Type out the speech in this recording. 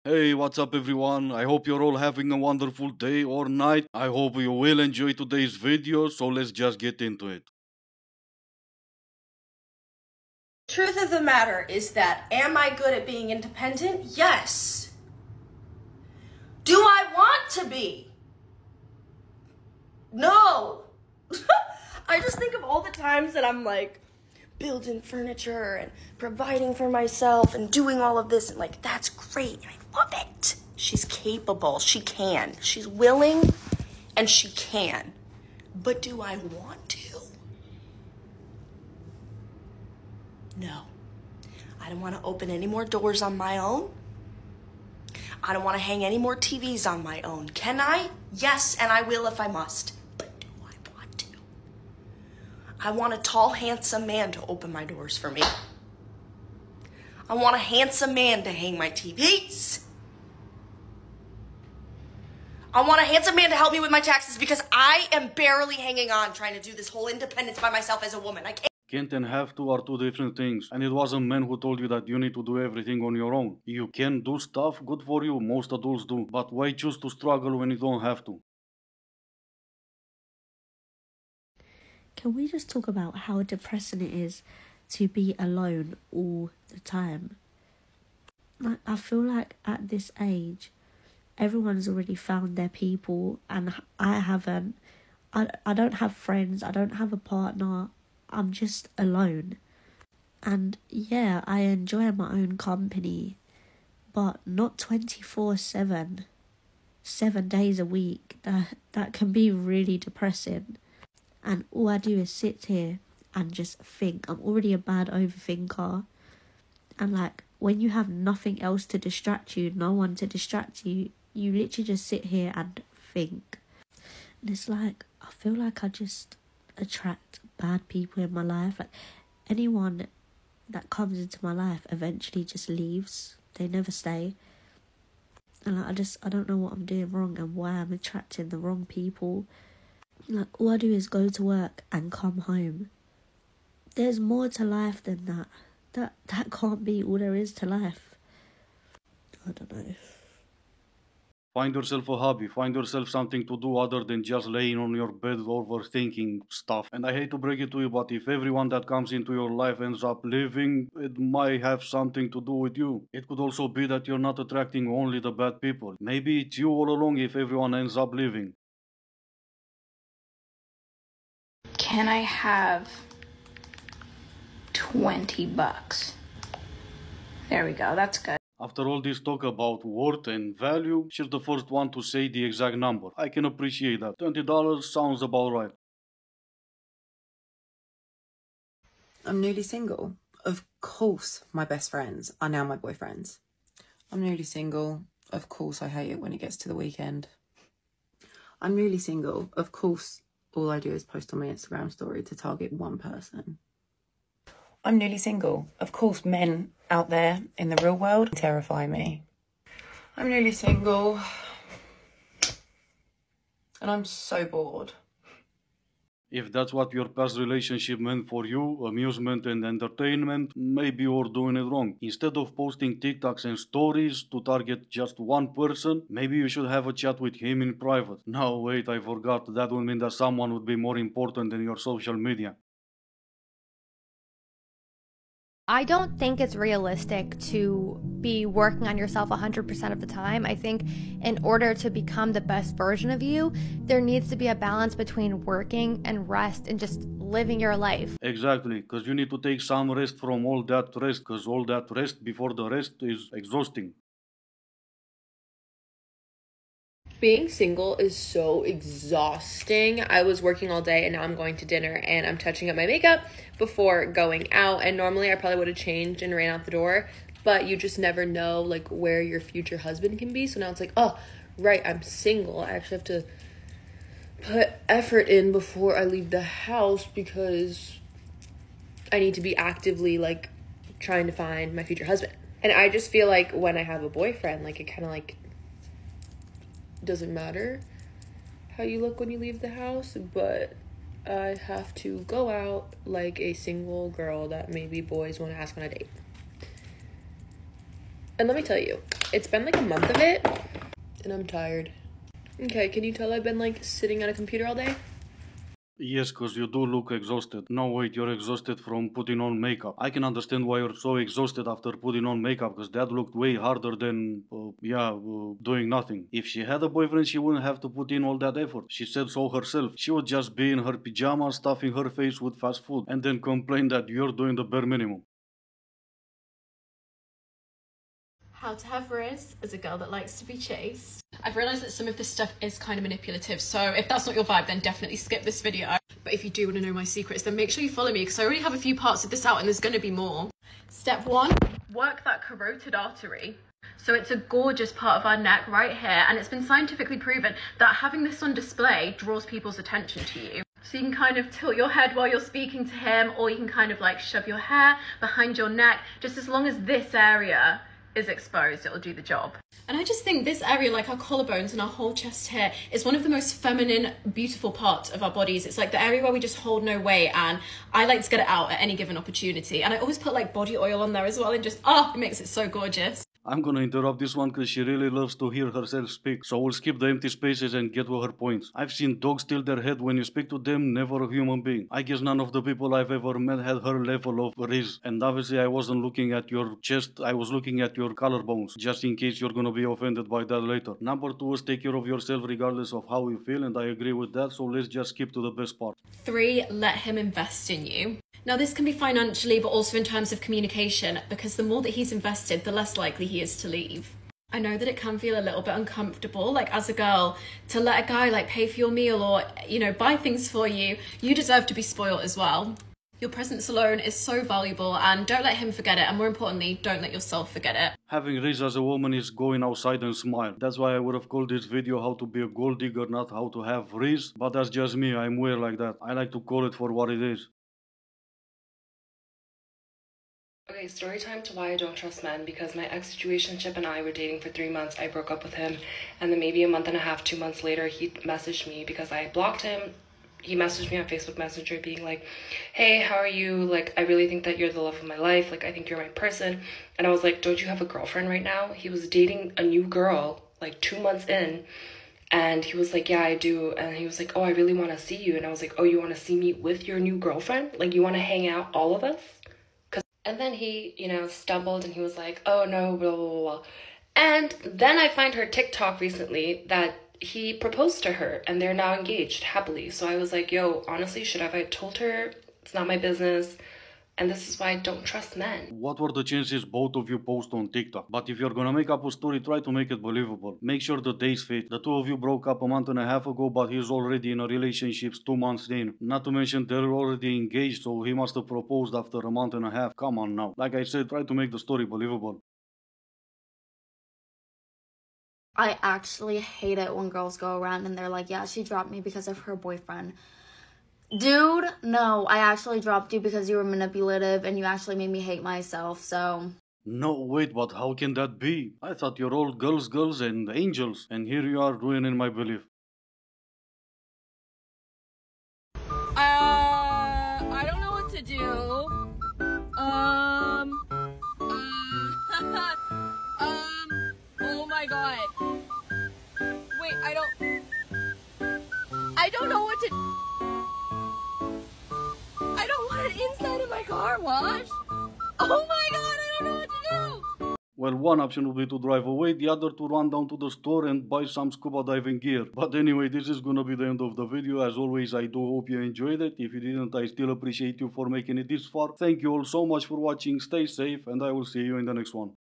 Hey, what's up, everyone? I hope you're all having a wonderful day or night. I hope you will enjoy today's video, so let's just get into it. Truth of the matter is that, am I good at being independent? Yes. Do I want to be? No. I just think of all the times that I'm like building furniture and providing for myself and doing all of this and like, that's great. I love it. She's capable. She can. She's willing and she can. But do I want to? No. I don't want to open any more doors on my own. I don't want to hang any more TVs on my own. Can I? Yes, and I will if I must. But do I want to? I want a tall, handsome man to open my doors for me. I want a handsome man to hang my TVs. I want a handsome man to help me with my taxes because I am barely hanging on trying to do this whole independence by myself as a woman. I can't. Can't and have to are two different things, and it wasn't men who told you that you need to do everything on your own. You can do stuff, good for you, most adults do, but why choose to struggle when you don't have to? Can we just talk about how depressing it is to be alone all the time? Like, I feel like at this age, everyone's already found their people and I haven't. I don't have friends, I don't have a partner, I'm just alone. And yeah, I enjoy my own company, but not 24/7, 7 days a week. That can be really depressing. And all I do is sit here and just think. I'm already a bad overthinker. And like, when you have nothing else to distract you, no one to distract you, you literally just sit here and think. And it's like, I feel like I just attract bad people in my life. Like, anyone that comes into my life eventually just leaves. They never stay. And like, I don't know what I'm doing wrong and why I'm attracting the wrong people. Like, all I do is go to work and come home. There's more to life than that. That can't be all there is to life. I don't know. Find yourself a hobby, find yourself something to do other than just laying on your bed overthinking stuff. And I hate to break it to you, but if everyone that comes into your life ends up leaving, it might have something to do with you. It could also be that you're not attracting only the bad people. Maybe it's you all along if everyone ends up leaving. Can I have 20 bucks? There we go, that's good. After all this talk about worth and value, she's the first one to say the exact number. I can appreciate that. $20 sounds about right. I'm newly single. Of course my best friends are now my boyfriends. I'm newly single. Of course I hate it when it gets to the weekend. I'm newly single. Of course all I do is post on my Instagram story to target one person. I'm newly single. Of course men out there in the real world terrify me. I'm newly single. And I'm so bored. If that's what your past relationship meant for you, amusement and entertainment, maybe you're doing it wrong. Instead of posting TikToks and stories to target just one person, maybe you should have a chat with him in private. No, wait, I forgot. That would mean that someone would be more important than your social media. I don't think it's realistic to be working on yourself 100% of the time. I think in order to become the best version of you, there needs to be a balance between working and rest and just living your life. Exactly, because you need to take some rest from all that rest, because all that rest before the rest is exhausting. Being single is so exhausting. I was working all day and now I'm going to dinner and I'm touching up my makeup before going out. And normally I probably would have changed and ran out the door, but you just never know like where your future husband can be. So now it's like, oh, right, I'm single. I actually have to put effort in before I leave the house because I need to be actively like trying to find my future husband. And I just feel like when I have a boyfriend, like it kind of like doesn't matter how you look when you leave the house, but I have to go out like a single girl that maybe boys want to ask on a date. And let me tell you, It's been like a month of it, and I'm tired. Okay, can you tell I've been like sitting at a computer all day? Yes, because you do look exhausted. No, wait, you're exhausted from putting on makeup. I can understand why you're so exhausted after putting on makeup, because that looked way harder than, doing nothing. If she had a boyfriend, she wouldn't have to put in all that effort. She said so herself. She would just be in her pajamas, stuffing her face with fast food, and then complain that you're doing the bare minimum. How to have riz as a girl that likes to be chased. I've realised that some of this stuff is kind of manipulative, so if that's not your vibe, then definitely skip this video. But if you do want to know my secrets, then make sure you follow me, because I already have a few parts of this out and there's going to be more. Step 1, work that carotid artery. So it's a gorgeous part of our neck right here, and it's been scientifically proven that having this on display draws people's attention to you. So you can kind of tilt your head while you're speaking to him, or you can kind of like shove your hair behind your neck. Just as long as this area is exposed, it'll do the job. And I just think this area, like our collarbones and our whole chest hair, is one of the most feminine, beautiful parts of our bodies. It's like the area where we just hold no weight, and I like to get it out at any given opportunity. And I always put like body oil on there as well, and just, it makes it so gorgeous. I'm gonna interrupt this one because she really loves to hear herself speak, so we'll skip the empty spaces and get to her points. I've seen dogs tilt their head when you speak to them, never a human being. I guess none of the people I've ever met had her level of riz, and obviously I wasn't looking at your chest, I was looking at your collarbones, just in case you're gonna be offended by that later. Number 2 is take care of yourself regardless of how you feel, and I agree with that, so let's just skip to the best part. 3, let him invest in you. Now this can be financially, but also in terms of communication, because the more that he's invested, the less likely he is to leave. I know that it can feel a little bit uncomfortable, like as a girl, to let a guy like pay for your meal or, you know, buy things for you. You deserve to be spoiled as well. Your presence alone is so valuable, and don't let him forget it, and more importantly, don't let yourself forget it. Having riz as a woman is going outside and smile. That's why I would have called this video how to be a gold digger, not how to have riz, but that's just me, I'm weird like that. I like to call it for what it is. Okay, story time to why I don't trust men. Because my ex-situationship and I were dating for 3 months. I broke up with him, and then maybe a month and a half, 2 months later, he messaged me because I blocked him. He messaged me on Facebook Messenger being like, hey, how are you? Like, I really think that you're the love of my life. Like, I think you're my person. And I was like, don't you have a girlfriend right now? He was dating a new girl, like 2 months in. And he was like, yeah, I do. And he was like, oh, I really want to see you. And I was like, oh, you want to see me with your new girlfriend? Like, you want to hang out, all of us? And then he, stumbled and he was like, oh no, blah, blah, blah. And then I find her TikTok recently that he proposed to her and they're now engaged happily. So I was like, yo, honestly, should I have told her? It's not my business. And this is why I don't trust men. What were the chances both of you post on TikTok? But if you're gonna make up a story, try to make it believable. Make sure the dates fit. The two of you broke up a month and a half ago, but he's already in a relationship 2 months in. Not to mention they're already engaged, so he must have proposed after a month and a half. Come on now. Like I said, try to make the story believable. I actually hate it when girls go around and they're like, yeah, she dropped me because of her boyfriend. Dude, no, I actually dropped you because you were manipulative and you actually made me hate myself, so... No, wait, but how can that be? I thought you're all girls and angels, and here you are ruining my belief. I don't know what to do. Oh my god. Wait, I don't know what to... I don't want it inside of my car wash. Oh my god, I don't know what to do. Well, one option would be to drive away, the other to run down to the store and buy some scuba diving gear. But anyway, this is gonna be the end of the video. As always, I do hope you enjoyed it. If you didn't, I still appreciate you for making it this far. Thank you all so much for watching. Stay safe, and I will see you in the next one.